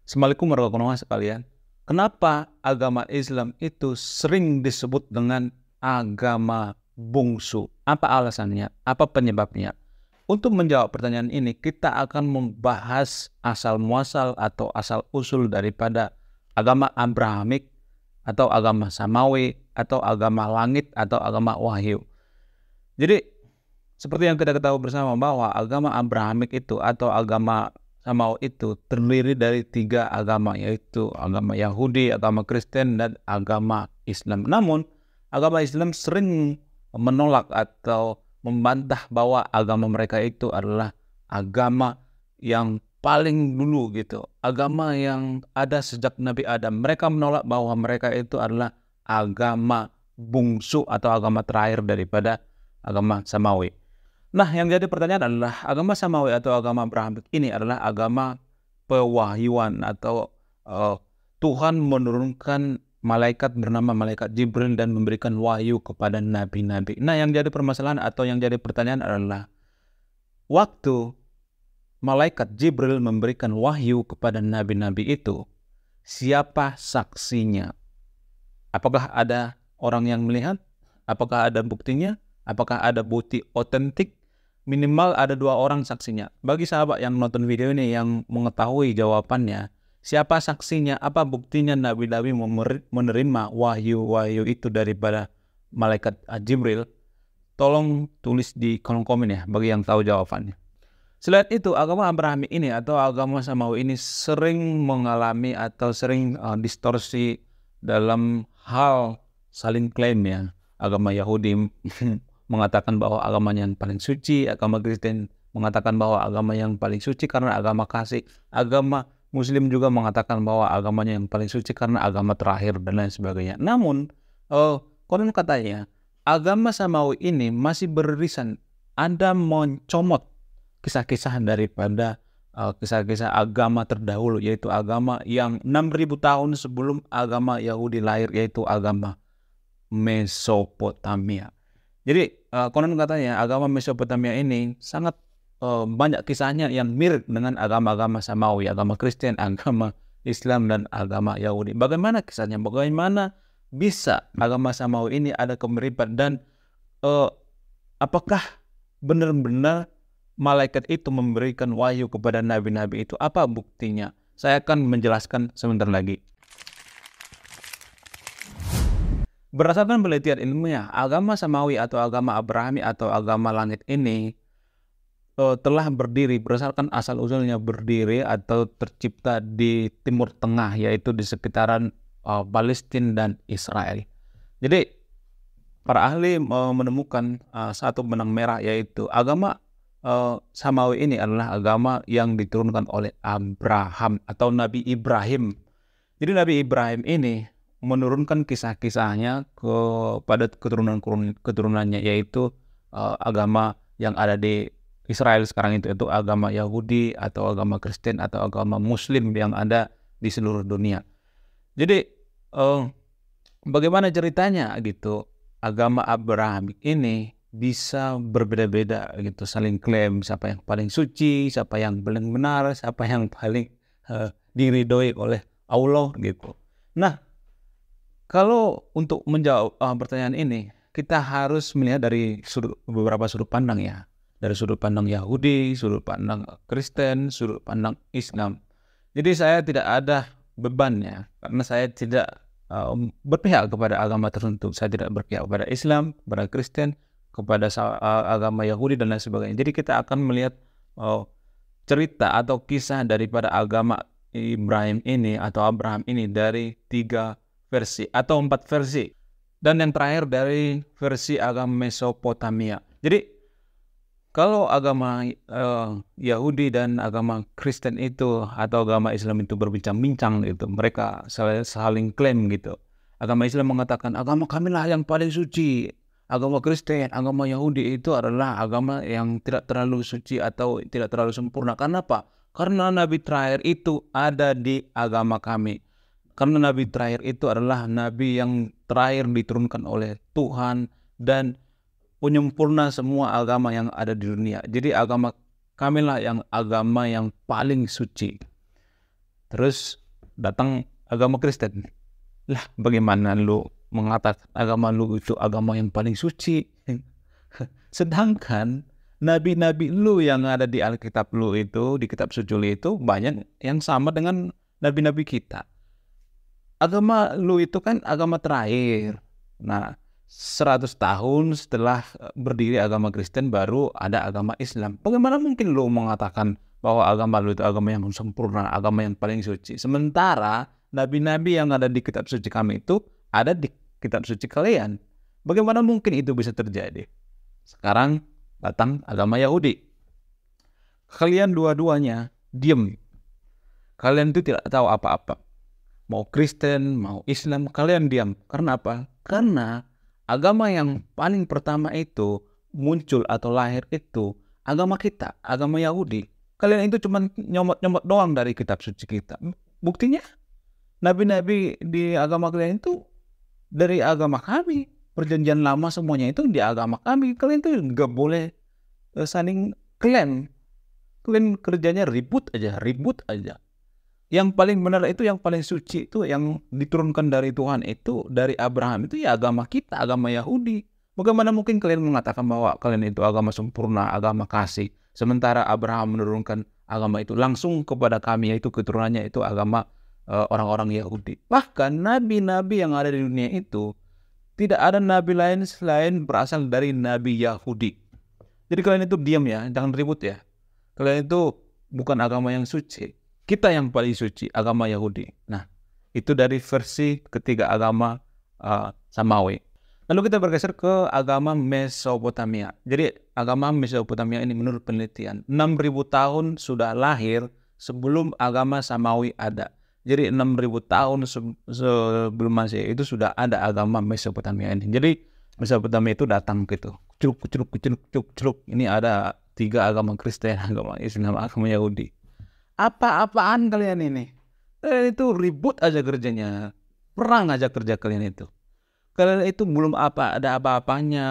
Assalamualaikum warahmatullahi wabarakatuh sekalian. Kenapa agama Islam itu sering disebut dengan agama bungsu? Apa alasannya? Apa penyebabnya? Untuk menjawab pertanyaan ini, kita akan membahas asal-muasal atau asal-usul daripada agama Abrahamik atau agama Samawi atau agama langit atau agama wahyu. Jadi, seperti yang kita ketahui bersama bahwa agama Abrahamik itu atau agama Samawi itu terdiri dari 3 agama, yaitu agama Yahudi, agama Kristen, dan agama Islam. Namun, agama Islam sering menolak atau membantah bahwa agama mereka itu adalah agama yang paling dulu gitu, agama yang ada sejak Nabi Adam. Mereka menolak bahwa mereka itu adalah agama bungsu atau agama terakhir daripada agama Samawi. Nah, yang jadi pertanyaan adalah agama Samawi atau agama Abrahamik ini adalah agama pewahyuan atau Tuhan menurunkan malaikat bernama malaikat Jibril dan memberikan wahyu kepada nabi-nabi. Nah, yang jadi permasalahan atau yang jadi pertanyaan adalah waktu malaikat Jibril memberikan wahyu kepada nabi-nabi itu, siapa saksinya? Apakah ada orang yang melihat? Apakah ada buktinya? Apakah ada bukti otentik? Minimal ada 2 orang saksinya. Bagi sahabat yang menonton video ini yang mengetahui jawabannya, siapa saksinya, apa buktinya nabi-nabi menerima wahyu-wahyu itu daripada malaikat Jibril, tolong tulis di kolom komen ya bagi yang tahu jawabannya. Selain itu, agama Abrahami ini atau agama Samawi ini sering mengalami atau sering distorsi dalam hal saling klaim ya. Agama Yahudi mengatakan bahwa agamanya yang paling suci, agama Kristen mengatakan bahwa agama yang paling suci karena agama kasih, agama Muslim juga mengatakan bahwa agamanya yang paling suci karena agama terakhir dan lain sebagainya. Namun, konon katanya, agama Samawi ini masih beririsan, Anda mencomot kisah-kisah daripada kisah-kisah agama terdahulu, yaitu agama yang 6.000 tahun sebelum agama Yahudi lahir, yaitu agama Mesopotamia. Jadi konon katanya agama Mesopotamia ini sangat banyak kisahnya yang mirip dengan agama-agama Samawi, agama Kristen, agama Islam, dan agama Yahudi. Bagaimana kisahnya? Bagaimana bisa agama Samawi ini ada kemiripan dan apakah benar-benar malaikat itu memberikan wahyu kepada nabi-nabi itu? Apa buktinya? Saya akan menjelaskan sebentar lagi. Berdasarkan penelitian ilmiah, agama Samawi atau agama Abrahami atau agama langit ini telah berdiri berdasarkan asal-usulnya berdiri atau tercipta di Timur Tengah, yaitu di sekitaran Palestina dan Israel. Jadi para ahli menemukan satu benang merah, yaitu agama Samawi ini adalah agama yang diturunkan oleh Abraham atau Nabi Ibrahim. Jadi Nabi Ibrahim ini menurunkan kisah-kisahnya kepada keturunannya, yaitu agama yang ada di Israel sekarang itu agama Yahudi atau agama Kristen atau agama Muslim yang ada di seluruh dunia. Jadi bagaimana ceritanya gitu agama Abraham ini bisa berbeda-beda gitu, saling klaim siapa yang paling suci, siapa yang paling benar, siapa yang paling diridhoi oleh Allah gitu. Nah, kalau untuk menjawab pertanyaan ini, kita harus melihat dari beberapa sudut pandang ya. Dari sudut pandang Yahudi, sudut pandang Kristen, sudut pandang Islam. Jadi saya tidak ada beban ya, karena saya tidak berpihak kepada agama tertentu. Saya tidak berpihak kepada Islam, kepada Kristen, kepada agama Yahudi dan lain sebagainya. Jadi kita akan melihat cerita atau kisah daripada agama Ibrahim ini atau Abraham ini dari 3 versi atau 4 versi, dan yang terakhir dari versi agama Mesopotamia. Jadi kalau agama Yahudi dan agama Kristen itu atau agama Islam itu berbincang-bincang gitu, mereka saling klaim gitu. Agama Islam mengatakan agama kamilah yang paling suci, agama Kristen, agama Yahudi itu adalah agama yang tidak terlalu suci atau tidak terlalu sempurna. Karena apa? Karena nabi terakhir itu ada di agama kami. Karena nabi terakhir itu adalah nabi yang terakhir diturunkan oleh Tuhan dan penyempurna semua agama yang ada di dunia. Jadi agama kamilah yang agama yang paling suci. Terus datang agama Kristen. Lah, bagaimana lu mengatakan agama lu itu agama yang paling suci? Sedangkan nabi-nabi lu yang ada di Alkitab lu itu, di kitab suci lu itu banyak yang sama dengan nabi-nabi kita. Agama lu itu kan agama terakhir. Nah, 100 tahun setelah berdiri agama Kristen baru ada agama Islam. Bagaimana mungkin lu mengatakan bahwa agama lu itu agama yang sempurna, agama yang paling suci? Sementara nabi-nabi yang ada di kitab suci kami itu ada di kitab suci kalian. Bagaimana mungkin itu bisa terjadi? Sekarang datang agama Yahudi. Kalian dua-duanya diam. Kalian itu tidak tahu apa-apa. Mau Kristen, mau Islam, kalian diam. Karena apa? Karena agama yang paling pertama itu muncul atau lahir itu agama kita, agama Yahudi. Kalian itu cuma nyomot-nyomot doang dari kitab suci kita. Buktinya, nabi-nabi di agama kalian itu dari agama kami. Perjanjian lama semuanya itu di agama kami. Kalian itu nggak boleh saling klaim. Kalian kerjanya ribut aja. Yang paling benar itu, yang paling suci itu, yang diturunkan dari Tuhan itu, dari Abraham itu ya agama kita, agama Yahudi. Bagaimana mungkin kalian mengatakan bahwa kalian itu agama sempurna, agama kasih, sementara Abraham menurunkan agama itu langsung kepada kami, yaitu keturunannya itu agama orang-orang Yahudi. Bahkan nabi-nabi yang ada di dunia itu, tidak ada nabi lain selain berasal dari nabi Yahudi. Jadi kalian itu diam ya, jangan ribut ya. Kalian itu bukan agama yang suci. Kita yang paling suci, agama Yahudi. Nah, itu dari versi ketiga agama Samawi. Lalu kita bergeser ke agama Mesopotamia. Jadi agama Mesopotamia ini menurut penelitian 6.000 tahun sudah lahir sebelum agama Samawi ada. Jadi 6.000 tahun sebelum Masehi itu sudah ada agama Mesopotamia ini. Jadi Mesopotamia itu datang gitu. Celuk. Ini ada 3 agama Kristen, agama Islam, agama Yahudi. Apa-apaan kalian ini? Kalian itu ribut aja kerjanya. Perang aja kerja kalian itu. Kalian itu belum ada apa-apanya.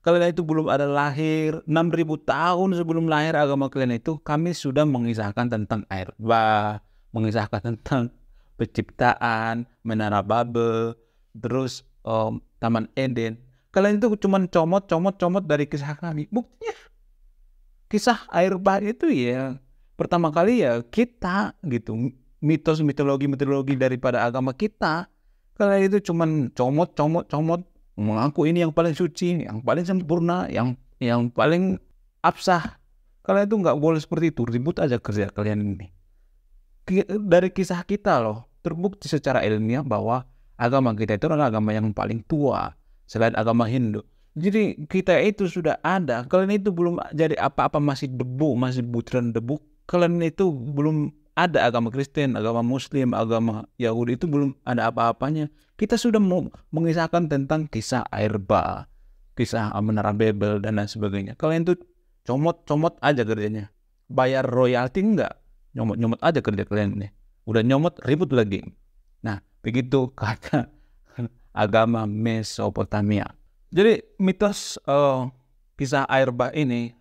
Kalian itu belum ada lahir. 6.000 tahun sebelum lahir agama kalian itu, kami sudah mengisahkan tentang air bah, mengisahkan tentang penciptaan, menara Babel, terus Taman Eden. Kalian itu cuma comot dari kisah kami. Buktinya kisah air bah itu ya pertama kali ya kita gitu, mitologi daripada agama kita. Kalian itu cuman comot mengaku ini yang paling suci, yang paling sempurna, yang paling absah. Kalian itu nggak boleh seperti itu. Ribut aja kerja kalian ini. Dari kisah kita loh terbukti secara ilmiah bahwa agama kita itu adalah agama yang paling tua selain agama Hindu. Jadi kita itu sudah ada. Kalian itu belum jadi apa-apa, masih debu, masih butiran debu. Kalian itu belum ada agama Kristen, agama Muslim, agama Yahudi itu belum ada apa-apanya. Kita sudah mengisahkan tentang kisah air bah, kisah menara Babel dan lain sebagainya. Kalian itu comot aja kerjanya. Bayar royalti enggak? Nyomot aja kerja kalian ini. Udah nyomot, ribut lagi. Nah, begitu kata agama Mesopotamia. Jadi mitos kisah air bah ini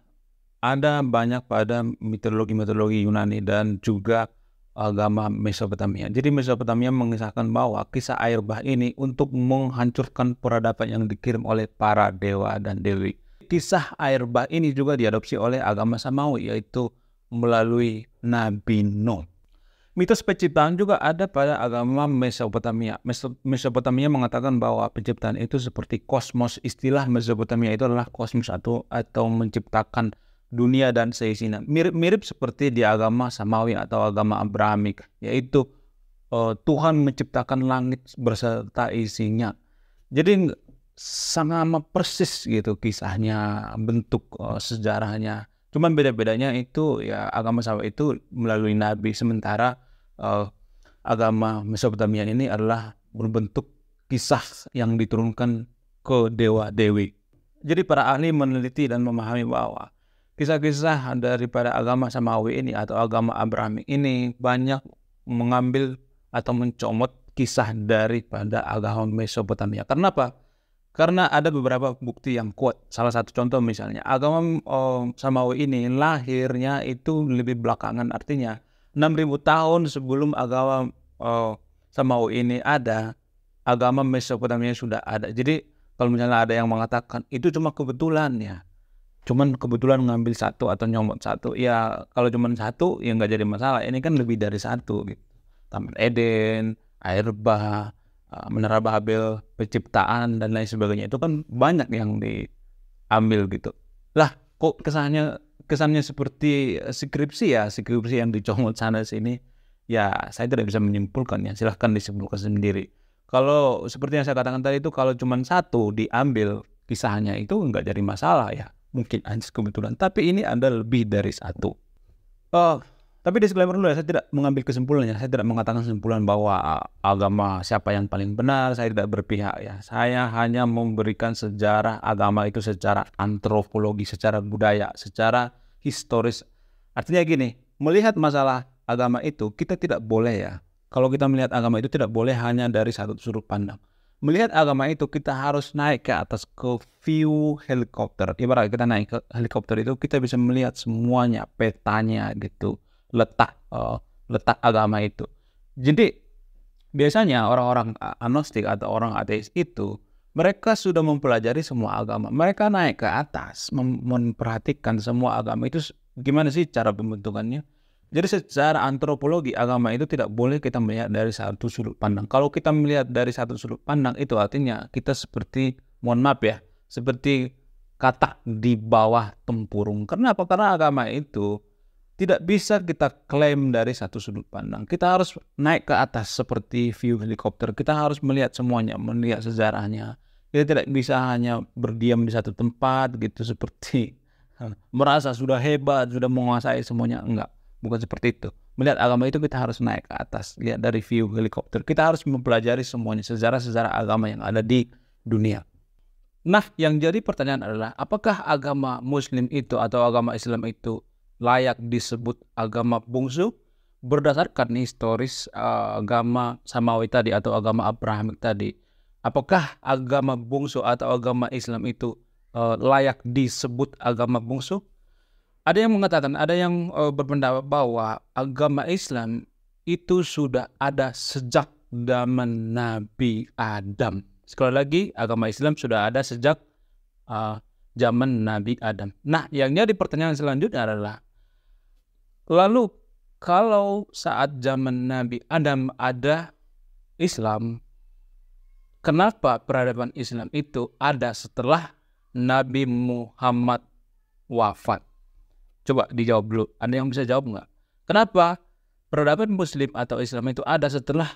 ada banyak pada mitologi Yunani dan juga agama Mesopotamia. Jadi Mesopotamia mengisahkan bahwa kisah air bah ini untuk menghancurkan peradaban yang dikirim oleh para dewa dan dewi. Kisah air bah ini juga diadopsi oleh agama Samawi, yaitu melalui Nabi Nuh. Mitos penciptaan juga ada pada agama Mesopotamia. Mesopotamia mengatakan bahwa penciptaan itu seperti kosmos. Istilah Mesopotamia itu adalah kosmos atau menciptakan dunia dan seisinya. Mirip seperti di agama Samawi atau agama Abrahamik, yaitu Tuhan menciptakan langit beserta isinya. Jadi sama persis gitu kisahnya, bentuk sejarahnya. Cuman beda-bedanya itu ya agama Samawi itu melalui nabi, sementara agama Mesopotamia ini adalah berbentuk kisah yang diturunkan ke dewa-dewi. Jadi para ahli meneliti dan memahami bahwa kisah-kisah daripada agama Samawi ini atau agama Abraham ini banyak mengambil atau mencomot kisah daripada agama Mesopotamia. Karena apa? Karena ada beberapa bukti yang kuat. Salah satu contoh misalnya agama Samawi ini lahirnya itu lebih belakangan. Artinya 6.000 tahun sebelum agama Samawi ini ada, agama Mesopotamia sudah ada. Jadi kalau misalnya ada yang mengatakan itu cuma kebetulan ya, cuman kebetulan ngambil satu atau nyomot satu, ya kalau cuma satu ya nggak jadi masalah. Ini kan lebih dari satu gitu. Taman Eden, air bah, Menara Babel, penciptaan dan lain sebagainya, itu kan banyak yang diambil gitu. Lah kok kesannya seperti skripsi yang dicomot sana sini. Ya saya tidak bisa menyimpulkan ya, silahkan disimpulkan sendiri. Kalau seperti yang saya katakan tadi itu, kalau cuma satu diambil kisahnya itu nggak jadi masalah ya, mungkin aja kebetulan. Tapi ini ada lebih dari satu. Tapi disclaimer dulu ya, saya tidak mengambil kesimpulannya. Saya tidak mengatakan kesimpulan bahwa agama siapa yang paling benar. Saya tidak berpihak ya. Saya hanya memberikan sejarah agama itu secara antropologi, secara budaya, secara historis. Artinya gini, melihat masalah agama itu kita tidak boleh ya. Kalau kita melihat agama itu tidak boleh hanya dari satu sudut pandang. Melihat agama itu kita harus naik ke atas, ke view helikopter. Ibarat kita naik ke helikopter itu kita bisa melihat semuanya, petanya gitu, letak agama itu. Jadi biasanya orang-orang agnostik atau orang ateis itu mereka sudah mempelajari semua agama. Mereka naik ke atas, memperhatikan semua agama itu gimana sih cara pembentukannya. Jadi secara antropologi agama itu tidak boleh kita melihat dari satu sudut pandang. Kalau kita melihat dari satu sudut pandang itu artinya kita seperti, mohon maaf ya, seperti katak di bawah tempurung. Kenapa? Karena agama itu tidak bisa kita klaim dari satu sudut pandang. Kita harus naik ke atas seperti view helikopter. Kita harus melihat semuanya, melihat sejarahnya. Kita tidak bisa hanya berdiam di satu tempat gitu seperti merasa sudah hebat, sudah menguasai semuanya. Enggak. Bukan seperti itu. Melihat agama itu kita harus naik ke atas, lihat dari view helikopter. Kita harus mempelajari semuanya, sejarah-sejarah agama yang ada di dunia. Nah, yang jadi pertanyaan adalah, apakah agama Muslim itu atau agama Islam itu layak disebut agama bungsu? Berdasarkan historis agama Samawi tadi atau agama Abrahamik tadi, apakah agama bungsu atau agama Islam itu layak disebut agama bungsu? Ada yang mengatakan, ada yang berpendapat bahwa agama Islam itu sudah ada sejak zaman Nabi Adam. Sekali lagi, agama Islam sudah ada sejak zaman Nabi Adam. Nah, yang jadi pertanyaan selanjutnya adalah, lalu kalau saat zaman Nabi Adam ada Islam, kenapa peradaban Islam itu ada setelah Nabi Muhammad wafat? Coba dijawab dulu. Ada yang bisa jawab nggak? Kenapa peradaban Muslim atau Islam itu ada setelah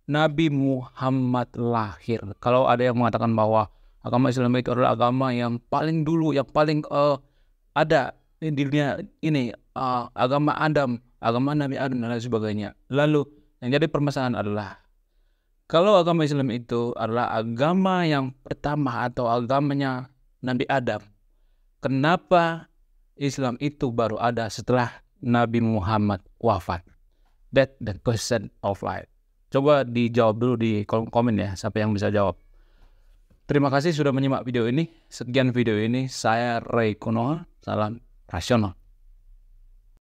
Nabi Muhammad lahir? Kalau ada yang mengatakan bahwa agama Islam itu adalah agama yang paling dulu, yang paling ada di dunia ini, agama Adam, agama Nabi Adam dan lain sebagainya. Lalu yang jadi permasalahan adalah, kalau agama Islam itu adalah agama yang pertama atau agamanya Nabi Adam, kenapa Islam itu baru ada setelah Nabi Muhammad wafat? That the question of life. Coba dijawab dulu di kolom komen ya, siapa yang bisa jawab. Terima kasih sudah menyimak video ini. Sekian video ini, saya Ray Kunoha, salam rasional.